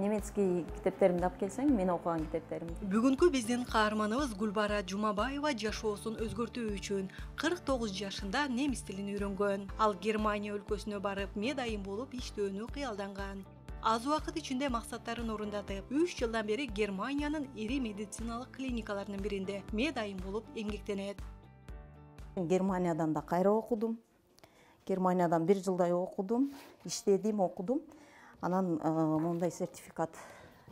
Немецкий китептеримди алып келсең, мен окуган китептеримди. Бүгүнкү биздин каарманыбыз Гүлбара Жумабаева жашоосун өзгөртүү үчүн 49 жашында немис тилин үйрөнгөн. Ал Германия өлкөсүнө барып, медайым болуп иштөөнү кыялданган. Аз убакыт ичинде максаттарын орундатып, 3 жылдан бери Германиянын ири медициналык клиникаларынын биринде медайым болуп эмгектенет. Германиядан да кайра окудум. Германиядан 1 жылдай окудум, иштедим, окудум. Анан мондай сертификат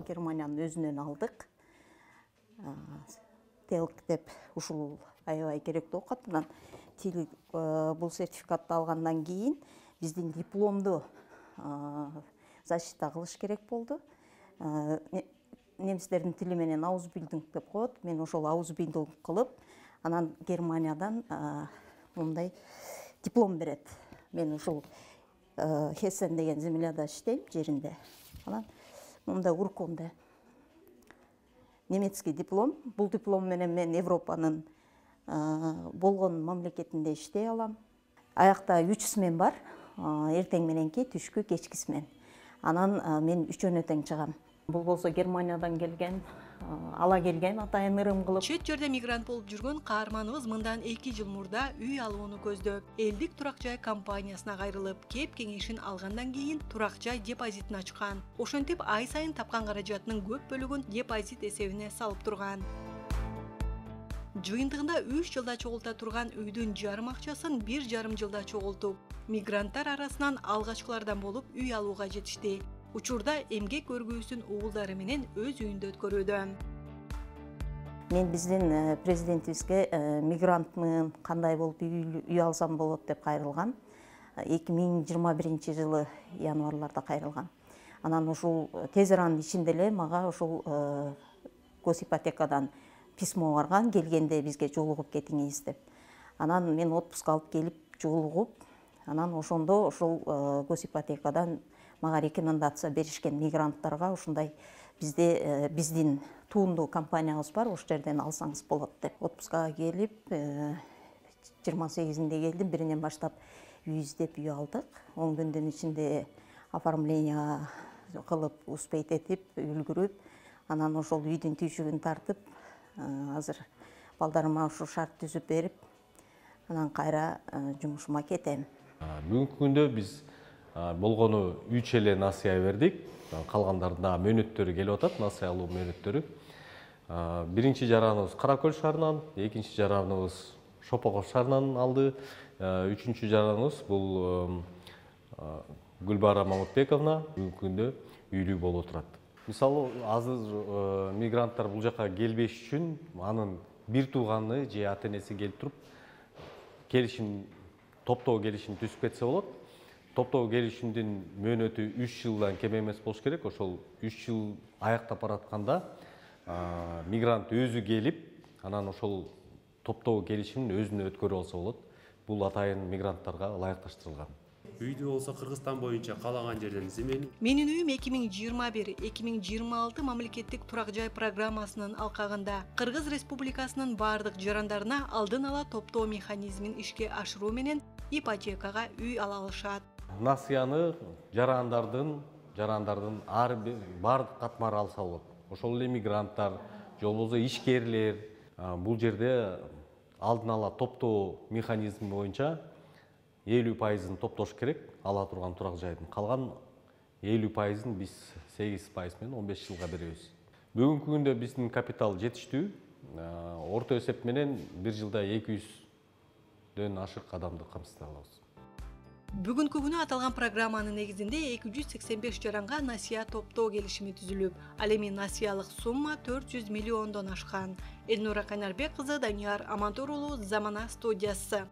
Германиянын өзүнөн алдык. Телк деп ушул аябай керектүү окат. Анан бул сертификатты алгандан кийин биздин дипломду защита кылыш керек болду. Немистердин тили менен аузбилдинг деп коет. Мен ошол аузбилдинг кылып, анан Германиядан мондай диплом берет. Мен ушул Хессен деген земляда иштейм жеринде. Анан мондай уркомда немецкий диплом. Бул диплом менен мен Европанын болгон мамлекетинде иштей алам. Аякта 3 смен бар. Эртең мененки, түшкү, кечки смен. Анан мен үчөөнө тең чыгам. Бул болсо Германиядан келген, ала келген атайын ырым кылып. Чет жерде мигрант болуп жүргөн каарманыбыз мындан 2 жыл мурда үй алууну көздөп, элдик турак жай компаниясына кайрылып, кеп кеңешин алгандан кийин турак жай депозитин ачкан. Ошентип ай сайын тапкан каражатынын көп бөлүгүн депозит эсебине салып турган. Жыйынтыгында 3 жылда чогулта турган үйдүн жарым акчасын 1,5 жылда чогултуп, мигранттар арасынан алгачкылардан болуп үй алууга жетишти. Учурда эмгек көргүүсүн уулдары менен өз үйүндө өткөрүүдө. Мен биздин президентибизге мигрантмын, кандай болуп үй алсам болот деп кайрылгам. 2021 жылы январларда кайрылгам. Анан ушул тез аранын ичинде эле мага ушул госипотекадан письмо барган, келгенде бизге жолугуп кетиңиз деп. Анан мен отпуск алып келип жолугуп, анан ошондо ошол госипотекадан мага рекомендация беришкен мигранттарга ушундай биздин туундуу компаниябыз бар, ошол жерден алсаңыз болот деп. Отпускага келип, 28-inde келдим, биринен баштап үй издеп үй алдык. 10 күндүн ичинде оформление кылып, успеть этип, үлгүрүп, анан ошол үйдүн түйшүгүн тартып, азыр балдарыма ушул шарт түзүп берип, анан кайра жумушума кетем. Бүгүнкү күндө биз болгону 3 эле насыя бердик. Калгандардын да мөөнөттөрү келип атат, насыя алуу мөөнөттөрү. Биринчи жараныбыз Каракөл шаарынан, экинчи жараныбыз Шопоков шаарынан алды. Үчүнчү жараныбыз бул Гүлбара Мамытбековна бүгүнкү күндө үйлүү болуп турат. Мисалы, азыр мигранттар бул жака келбеш үчүн анын бир тууганы же ата-энеси келип туруп келишим, топтоо келишим түзүп кетсе болот. Топтоо келишимдин мөөнөтү 3 жылдан кем эмес болуш керек. Ошол 3 жыл аяктап баратканда мигрант өзү келип, анан ошол топтоо келишимин өзүнө өткөрүп алса болот. Бул атайын мигранттарга ылайыкташтырылган. Үйдү болсо Кыргызстан боюнча каалаган жерден издемени. Менин үйүм 2021-2026 мамлекеттик турак жай программасынын алкагында Кыргыз Республикасынын бардык жарандарына алдын ала топтоо механизмин ишке ашыруу менен ипотекага үй ала алышат. Насыяны жарандардын бардык катмары алса болот. Ошол эле мигранттар, же болбосо ишкерлер бул жерде алдын ала топтоо механизми боюнча 50%-ын топтош керек ала турган турак жайдын. Калган 50%-ын биз 8% менен 15 жылга беребиз. Бүгүнкү күндө биздин капитал жетиштүү. Орто эсеп менен 1 жылда 200дөн ашык адамды камсыз алабыз. Бүгүнкү күнү аталган программанын негизинде 285 жаранга насыя топтоо келишими түзүлүп, ал эми насыялык сумма 400 миллиондон ашкан. Элнура Кайнарбек кызы, Данияр Амантур уулу, Замана студиясы.